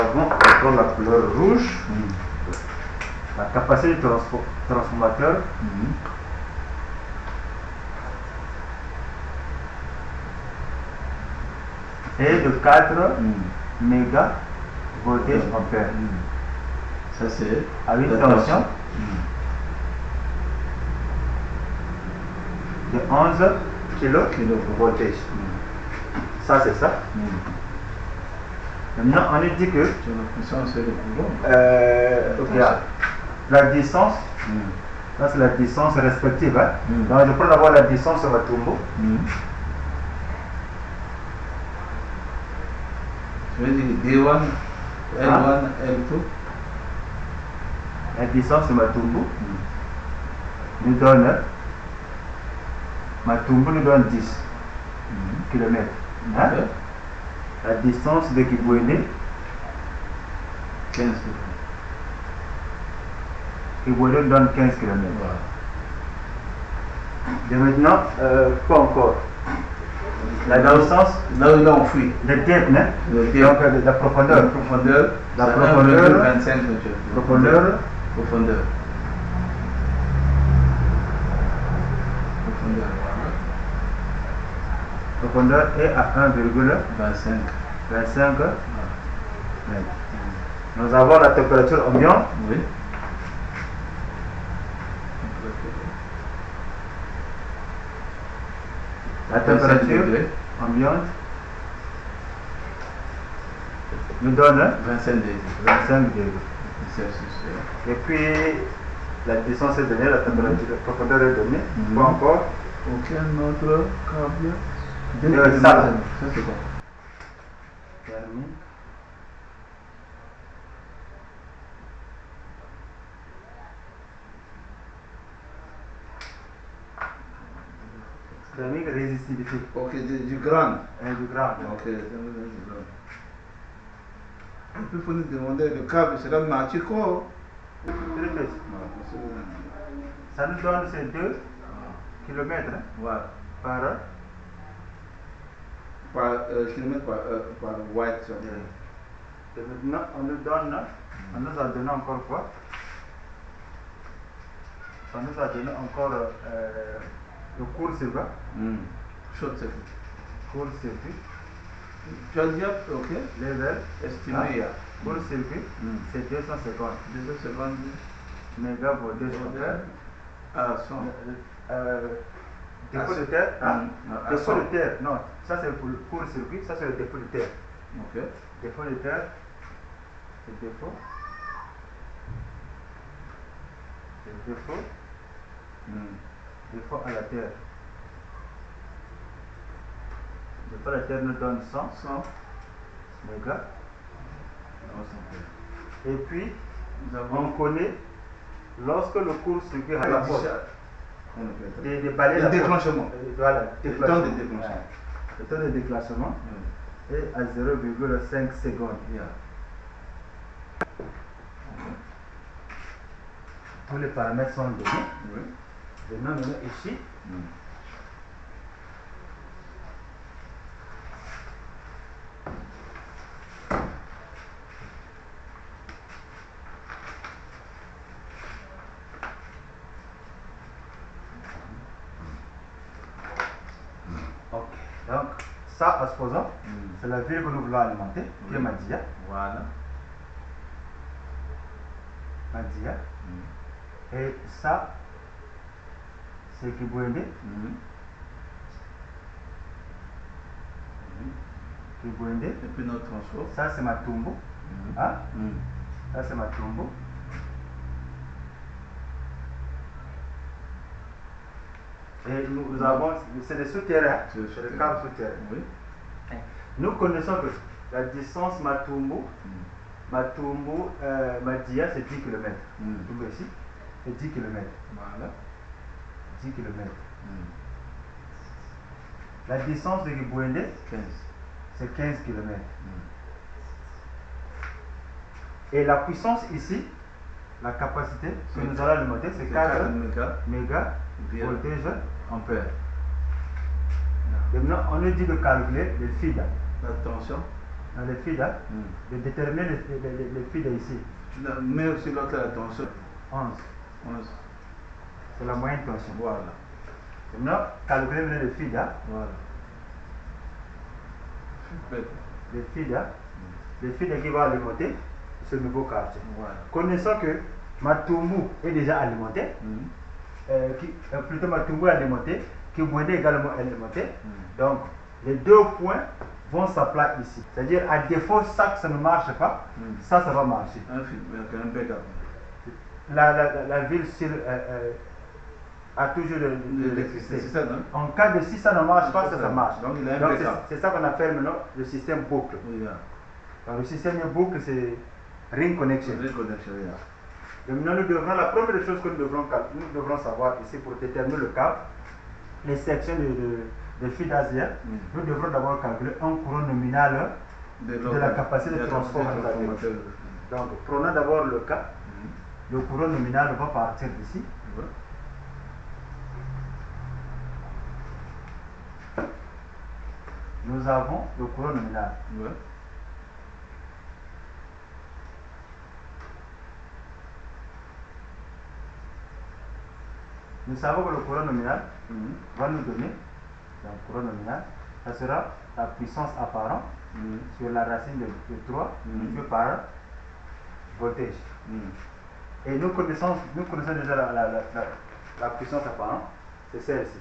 Nous avons encore la couleur rouge. La capacité du transformateur est de 4 mégavoltages ampères. Ça c'est à une tension de 11 kilovoltages. Ça c'est ça. Maintenant on dit que la distance, ça c'est la distance respective. Donc je prends d'abord la distance sur ma tombeau. Je veux dire D1, L1, L2. La distance sur ma tombeau nous donne, ma tombeau nous donne 10 km. La distance de Kibouéné 15 km. Kibouéné donne 15 km. Et maintenant, quoi encore? La distance, là où il a enfoui. le depth, donc la profondeur. La profondeur, 25 km. Profondeur. Profondeur est à 1,25 mètres. Nous avons la température ambiante. Oui. La température ambiante nous donne 25 degrés. Et puis la distance est donnée, la température, la profondeur est donnée. Quoi encore? Aucun autre câble. Ça c'est quoi? Thermique résistivité. Ok, du grand. Du grand. Ok, du grand. Il faut nous demander le câble, c'est la matière quoi? Ça nous donne ces 2 km par kilomètre par watt. Et maintenant, on nous a donné encore quoi? On nous a donné encore le court-circuit. Short circuit. Court-circuit. Tu as dit, ok. Level estimé. Court-circuit, c'est 250. 250 mégavoltages ampères. À 100. Défaut de terre. Défaut de terre. Non, ça c'est pour le court-circuit, ça c'est le défaut de terre. Ok. Défaut de terre. C'est défaut. C'est défaut. Défaut à la terre. Défaut à la terre nous donne 100 mégas. Et puis, on connaît lorsque le court-circuit a la porte. Des balais le déclenchement. Voilà, le temps de déclenchement. Le temps de déclenchement est à 0,5 secondes. Tous les paramètres sont donnés. Maintenant, ici. Ok, donc ça, à supposant, c'est la ville que nous voulons alimenter, qui est Madia. Voilà. Madia. Et ça, c'est Kibouéné. Kibouéné. Et puis notre transport. Ça, c'est Matumbo. Ça, c'est Matumbo. Et nous avons, c'est des souterrains, c'est des câbles souterrains. Oui. Nous connaissons que la distance Matumbo, Madia, c'est 10 km. Matumbo ici, c'est 10 km. Voilà. 10 km. La distance de Kibouéné, c'est 15 km. Et la puissance ici, la capacité que nous allons alimenter, c'est 4 mégavoltages ampères. Maintenant, on nous dit de calculer le feed. La tension. dans les FIDA, de déterminer les FIDA ici. Tu mets aussi l'autre la tension. 11. 11. C'est la moyenne tension. Voilà. Maintenant, calculer le FIDA. Voilà. Le FIDA qui va alimenter ce nouveau quartier. Voilà. Connaissant que Matumbu est déjà alimenté, plutôt Matumbu est alimenté, Kibwende est également alimenté, donc les deux points vont s'appeler ici. C'est-à-dire, à défaut, ça ne marche pas, ça va marcher. Un backup. La ville a toujours de l'électricité. C'est ça, non? En cas de si ça ne marche pas, ça marche. Donc, il a un backup. C'est ça qu'on appelle maintenant le système boucle. Oui, Donc, le système boucle, c'est ring connection. Ring connection, Et maintenant, la première chose que nous devrons savoir ici pour déterminer le câble, les sections de fil ASIA, nous devrons d'abord calculer un courant nominal de la capacité de transport. Donc, prenons d'abord le cas. Le courant nominal va partir d'ici. Nous avons le courant nominal. Nous savons que le courant nominal va nous donner, donc courant nominal, ça sera la puissance apparente sur la racine de 3 multiplié par voltage. Et nous connaissons déjà la puissance apparente, c'est celle-ci.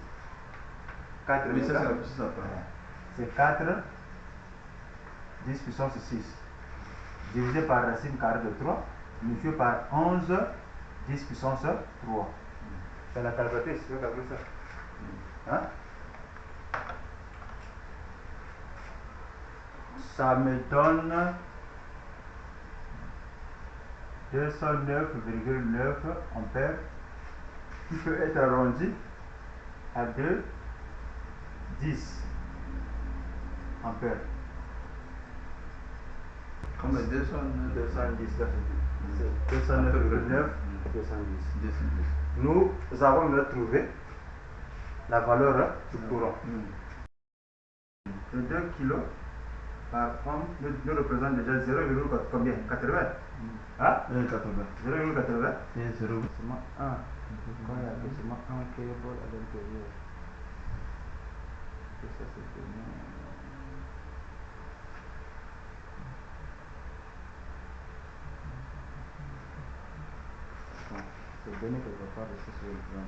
4 oui, ça c'est la puissance apparente. C'est 4 10 puissance 6 divisé par racine carrée de 3 multiplié par 11 10 puissance 3. C'est la calculatrice, tu veux calculer ça? Hein? Ça me donne 209,9 ampères qui peut être arrondi à 10 ampères. Comme 210 là, c'est 209,9 210. Nous avons trouvé la valeur du courant. Le 2 kg par ohm nous représente déjà 0,80. Combien? 80. Hein? 80. 0,80. Et 0. Seulement 1. Quand il y a seulement 1 cable à l'intérieur. Et ça, c'est bien. C'est donné quelque part ici sur le plan.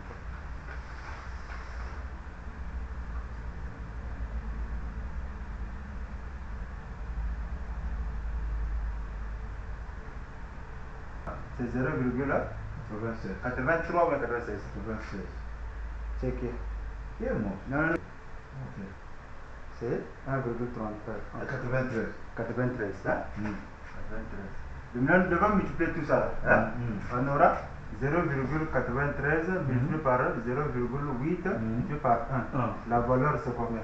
C'est 0,83 ou 96. C'est qui? Qui est mort? Non. Ok. C'est 1,33. 93. 93, hein? 93. Nous devons multiplier tout ça. Hein? On aura 0,93 multiplié par 0,8 multiplié par 1. La valeur c'est combien?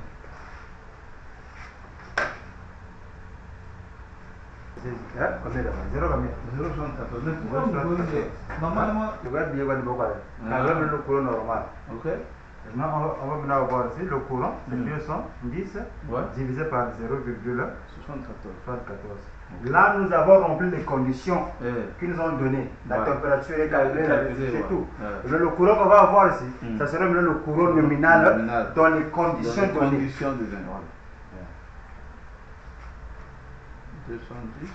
Combien d'abord? 0 combien? 0,74. Normalement. Tu vas bien le courant normal. Ok. Maintenant, on va maintenant voir ici le courant, c'est 210 divisé par 0,74. Là, nous avons rempli les conditions qu'ils nous ont données. La température est calculée, c'est tout. Le courant qu'on va avoir ici, ça sera le courant nominal dans les conditions données. 210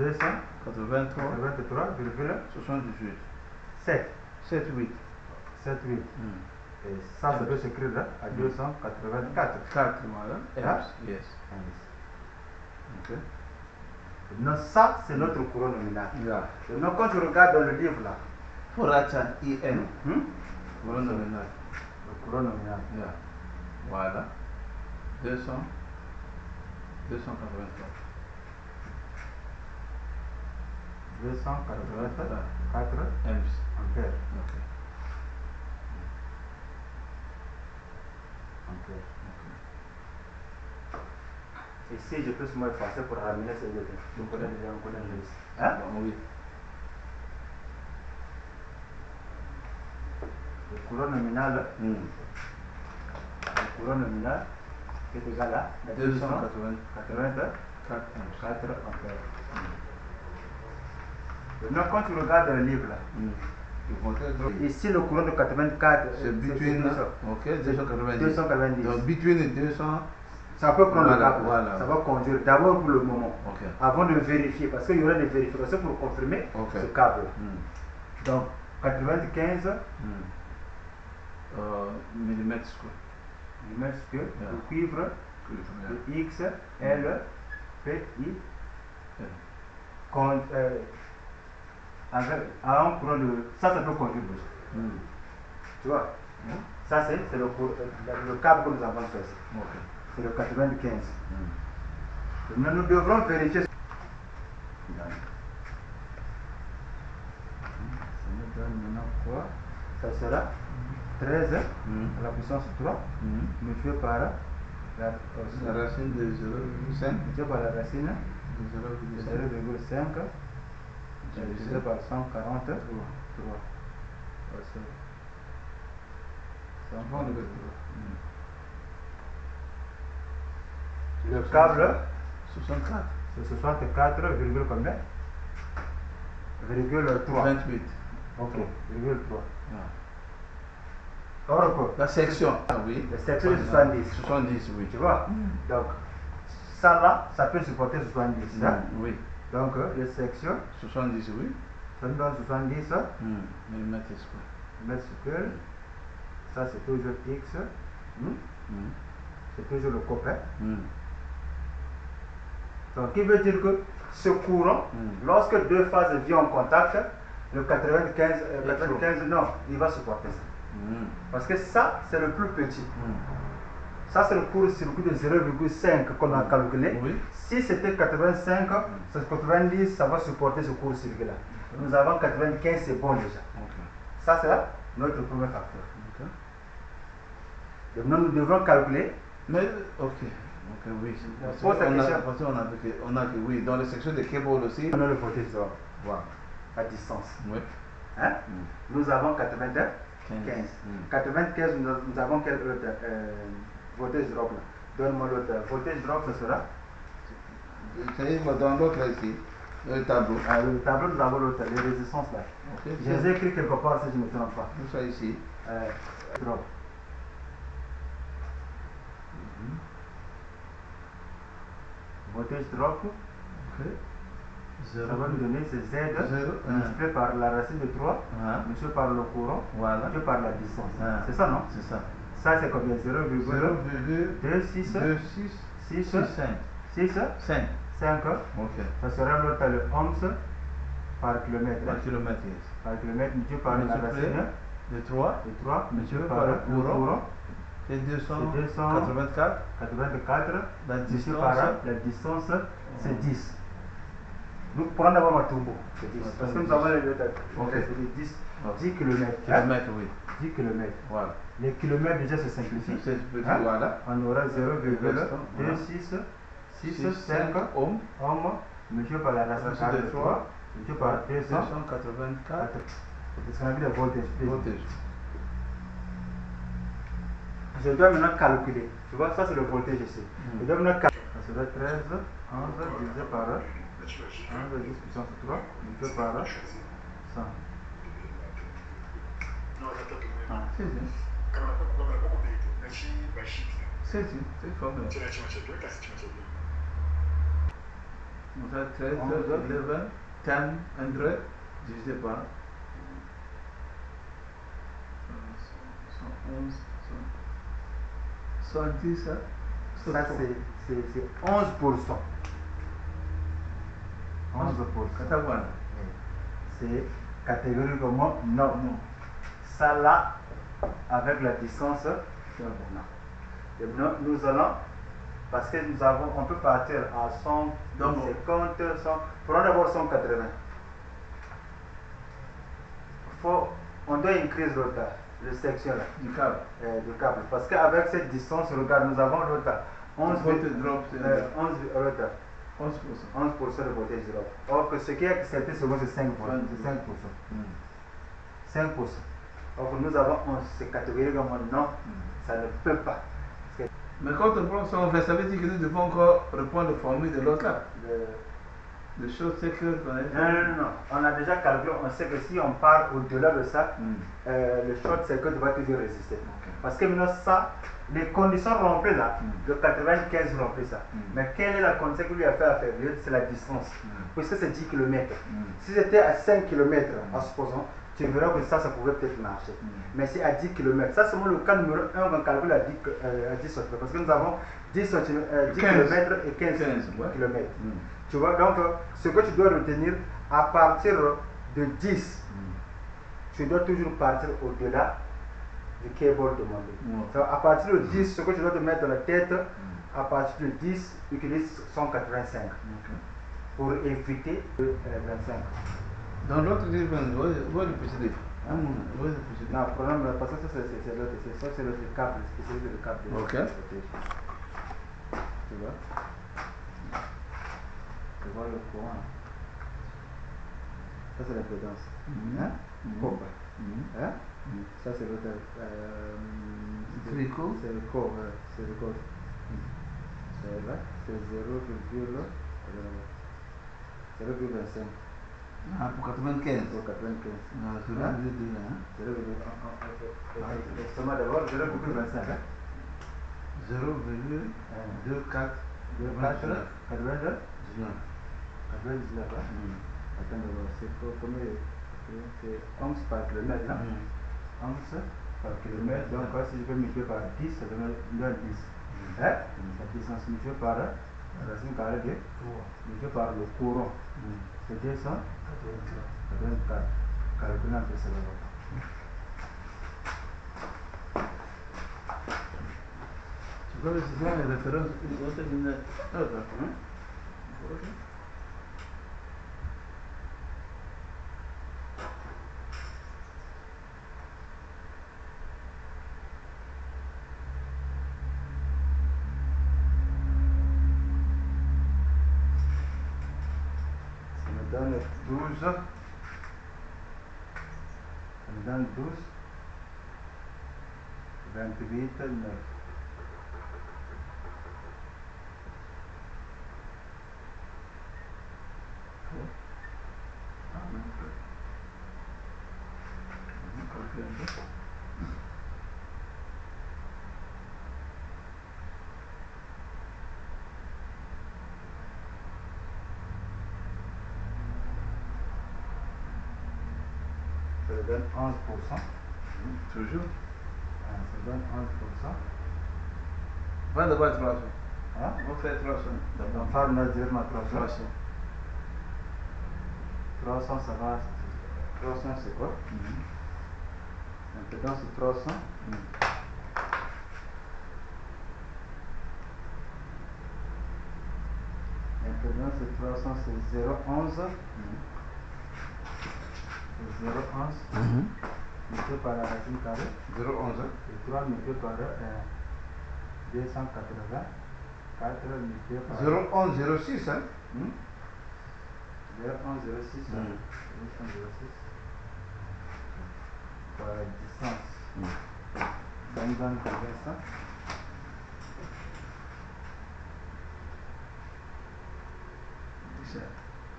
283,78 7 8. Et ça peut s'écrire à 284. 4, voilà. Yes. Ok. Non, ça c'est notre courant nominal. Donc quand tu regardes dans le livre là, Forachan IN. Courant nominal. Le courant nominal. Voilà. 283. 284 ampères. Ici, je peux seulement effacer pour ramener ces deux. On connaît déjà ici. Hein? Oui. Le courant nominal est égal à 284 4 amps. 4 ampères. Maintenant, quand tu regardes le livre là, Le voltage drop. ici le courant de 84, C'est between. Ok, 290. 290. Donc, between 200. Ça peut prendre le Voilà, câble, voilà. ça va conduire d'abord pour le moment, Ok. avant de vérifier, parce qu'il y aura des vérifications pour confirmer Ok. ce câble. Hmm. Donc 95 Millimètres square. millimètres que Yeah. le cuivre, Yeah. le X, L, P, I, à un courant de. Ça peut conduire déjà. Tu vois? Ça, c'est le câble que nous avons choisi. Ok. C'est le 95. Maintenant, nous devrons vérifier. Ça nous donne maintenant quoi? Ça sera 13 à la puissance 3 multiplié par La racine de 0,5 multiplié par la racine de de 0,5 0,5 divisé par 143. Le câble 64. c'est 64, combien? Virgule 3. 28. Ok, virgule 3. Ah. Or, La section. Ah oui. la section est 70. 70, oui. Tu vois? Donc, ça là, ça peut supporter 70. Hein? Oui. Donc, les sections, 70, oui. ça nous donne 70 Millimètres square. mètres square. Ça, c'est toujours X. C'est toujours le copain. Donc, qui veut dire que ce courant, lorsque deux phases viennent en contact, le 95, non, il va supporter ça. Parce que ça, c'est le plus petit. Ça, c'est le court-circuit de 0,5 qu'on a calculé. Oui. Si c'était 85, 90, ça va supporter ce court-circuit-là. Nous avons 95, c'est bon déjà. Ça, c'est notre premier facteur. Donc, nous devons calculer. Mais, ok, oui. Pose la question. Parce qu'on a que oui, dans les sections de cable aussi. On a le voltage drop Voilà. à distance. Oui. Hein? Nous avons 95. 95, nous avons quel autre voltage drop là? Donne-moi l'autre. Voltage drop, ce sera. C'est dans l'autre ici, le tableau. Le tableau, nous avons l'autre, les résistances là. Ok. Je les ai écrits quelque part si je ne me trompe pas. Tout ça ici. Drop. Voltage drop. Ok. Ça va nous donner c'est Z Zéro, multiplié par la racine de 3, multiplié par le courant, Voilà. multiplié par la distance. Ah. C'est ça, non? C'est ça. Ça, c'est combien? 0,26 6 6 5. Ok. Ça sera l'autre le ohms par kilomètre. Par kilomètre, yes. Par kilomètre multiplié par la racine de 3. de 3 multiplié par le le courant. C'est 284. 284. La Multiplié distance. par la distance, c'est 10. Nous prenons d'abord ma tourbo. C'est 10. Parce que nous avons les Ok. 10 km. Kilomètre, oui. 10 km. Voilà. Les kilomètres déjà se simplifient. C'est petit, Hein? voilà. On aura 0,26 6 5 ohms. ohms multiplié par la racine de 3 multiplié par 284 C'est ce qu'on appelle le voltage. voltage. Je dois maintenant calculer. Tu vois, ça c'est le voltage ici. Je dois maintenant calculer. Ça sera 13, 11 divisé par 11 10 puissance 3 multiplié par 100. Ah, c'est bien. C'est formel. On a 13, 11, 10, 100 divisé par 111, 70, ça Ça c'est 11%. 11%. C'est catégoriquement non. Ça là, avec la distance, c'est un bon. Et maintenant, nous allons, parce que on peut partir à 150, 100, prenons d'abord 180. On doit increase l'autre, le section là, du câble. du câble. Parce qu'avec cette distance, regarde, nous avons l'autre 11 drop, 11% de voltage drop. Or que ce qui est accepté selon c'est 5%. 5%. Or que nous avons 11, c'est catégoriquement non, ça ne peut pas. Mais quand on prend ça, on fait, ça veut dire que nous devons encore reprendre la formule de l'autre là. Le short circuit qu'on a fait. Non. On a déjà calculé, on sait que si on part au-delà de ça, le short circuit va toujours résister. Parce que maintenant, ça, les conditions remplies là, le 95 remplit ça. Mais quelle est la condition qui lui a fait affaiblir? C'est la distance. Puisque c'est 10 km. Si c'était à 5 km, en supposant, tu verras que ça pouvait peut-être marcher. Mais c'est à 10 km. Ça, c'est le cas numéro 1, on calcule à 10 cm. Parce que nous avons 10 km et 15 km. Tu vois, donc, ce que tu dois retenir, à partir de 10, tu dois toujours partir au-delà du cable demandé. À partir de 10, ce que tu dois te mettre dans la tête, à partir de 10, utilise 185 pour éviter le 25. Dans l'autre livre, où est le petit livre? Non, le problème, parce que ça, c'est l'autre câble, c'est le câble. Ok. Tu vois? Tu vois le courant. Ça, c'est l'impédance. Courbe. Ça, c'est l'autre. C'est le corps. C'est le corps. C'est le corps. C'est là. C'est 0,25. Ah, pour 95. Pour 95. Ah, c'est là, vous êtes deux là. 0,25. D'abord, 0,25. 0,24. 99. 19. Attends, c'est combien? C'est 11 par kilomètre. 11 par kilomètre. Donc, si je peux multiplier par 10, ça donne 10. La distance multipliée par la racine carrée de 3. Multipliée par le courant. C'est 284. Calculons un peu ça là-bas. Tu vois, c'est ça les références. Donne 12. Ça me donne 12. 28, 9. Ça donne 11%. Toujours. Ça donne 11%. Va d'abord 300. Hein? On va faire 300. On va faire directement 300. 300, ça va. 300, c'est quoi? L'impédance, c'est 300. L'impédance, c'est 300, c'est 0,11. C'est 0,11. Multiplié par la racine carrée. 0,11. Et 3 multiplié par 280. 4 multiplié par 0,11,06, hein? 0,1106. 0,1106. Par la distance. Ça nous donne combien ça?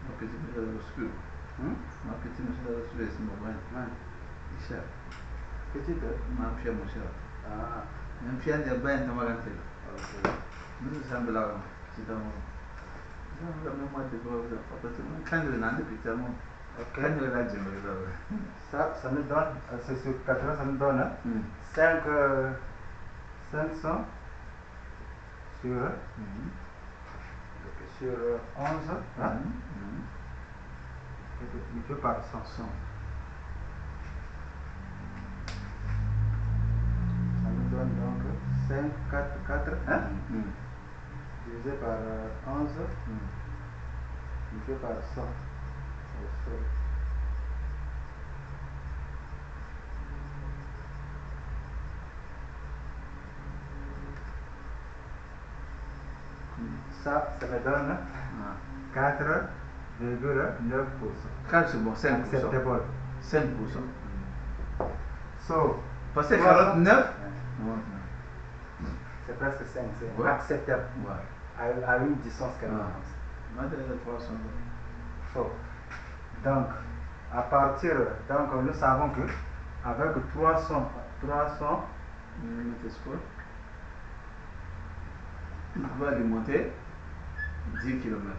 Ma petite méthode obscure. Ma petite méthode obscure, c'est mon vrai. Cher. Petite? Ma fille, mon cher. Ah. Même fille, elle est bien dans ma ganté. Nous sommes là. C'est dans mon. La mémoire de vous, parce que quand je n'en ai plus tellement. Quand je l'ai dit, ça nous donne, c'est sur 80, ça nous donne 500 sur 11, multiplié par 100. Ça nous donne donc 5, 4, 4, divisé par 11, multiplié par 100. Ça me donne 4,9%. 4 c'est bon, 5%. Acceptable. 5%. So, Parce que 49. C'est presque 5, c'est Ouais. acceptable Ouais. à une distance qu'elle Ah. avance. Moi, j'ai 300. So, donc, à partir, donc nous savons que avec 300 mm square, il va alimenter 10 km.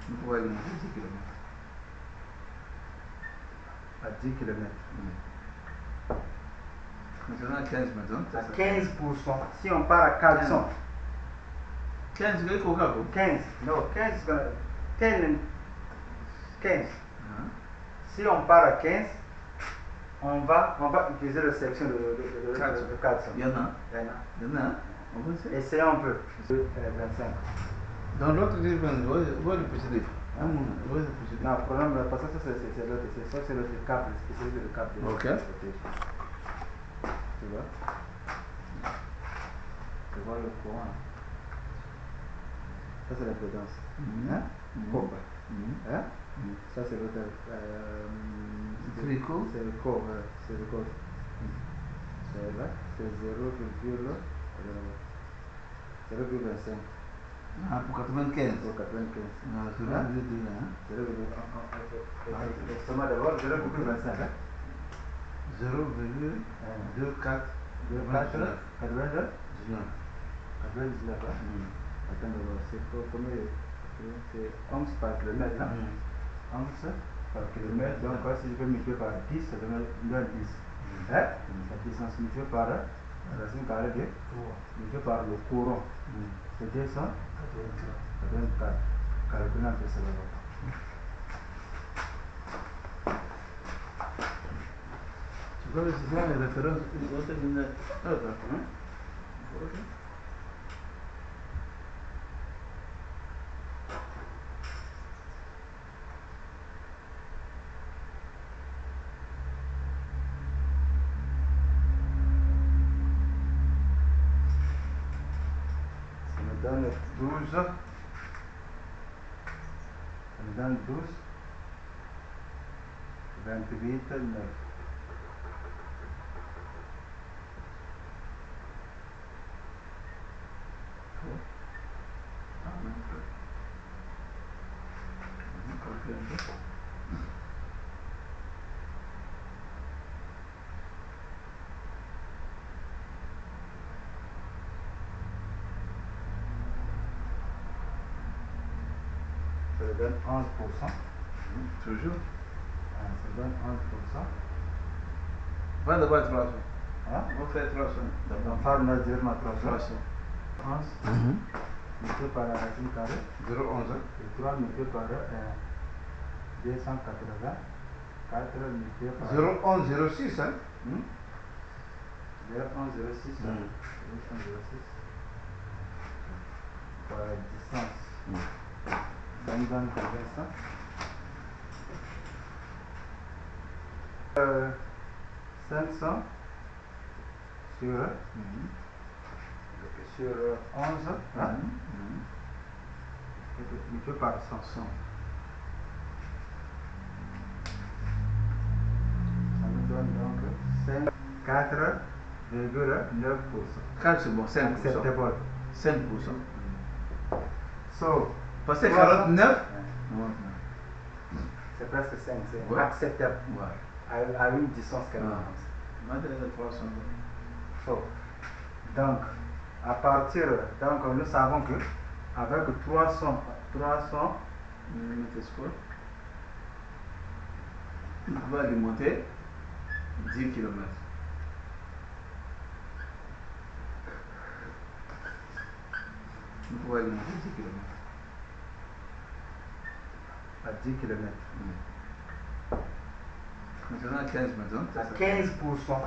Il va alimenter 10 km. à 10 km. Maintenant, à 15 maintenant. À 15%. Si on part à 400. 15, c'est quoi? 15. Non, 15. 15. Si on part à 15, on va utiliser la section de 400. Il y en a. On va essayer. Essayons un peu. 25. Dans l'autre, il va le pousser. Non, le problème, parce que ça, c'est l'autre. C'est le câble. C'est le câble. Ok. Tu vois? Tu vois le courant. Ça, c'est l'impédance. Hein? Courbe. Hein? Ça, c'est l'autre. C'est le cours? C'est le cours. C'est le cours. C'est là. C'est 0,25. Ah, pour 95. Pour 95. Ah, c'est là, vous êtes là. Estimez d'abord 0,25. 0,24. 99. 19. Attends, c'est combien? C'est 11 par kilomètre. 11 par kilomètre. Donc, si je peux multiplier par 10, ça donne 10. La distance multipliée par la racine carrée de 3 multipliée par le courant. C'est 284. Calculons un peu ça là-bas. Tu vois, c'est ça les références. Ça me donne 12. Ça me donne 12. 28, 9. Ça me donne 11%. Toujours. Ça me donne 11%. Va d'abord 300. Hein? On va faire 300. On va faire directement 300. 11 multiplié par la racine carrée. 0,11. Et 3 multiplié par 280. 4 multiplié par 0,11, 0,6. 0,1106. 0,1106. Par la distance. Ça nous donne combien ça? 500 sur 11. Multiplié par 100. Ça nous donne donc 4,9%. 4 c'est bon, 5%. Acceptable. 5%. So, Parce que 49. c'est presque 5, c'est Ouais. acceptable Ouais. à une distance qu'elle avance. Moi, j'ai 300. So, donc, à partir, donc nous savons que avec 300 mm square, il va alimenter 10 km. Il va alimenter 10 km. à 10 km. Maintenant, à 15 maintenant. À 15%.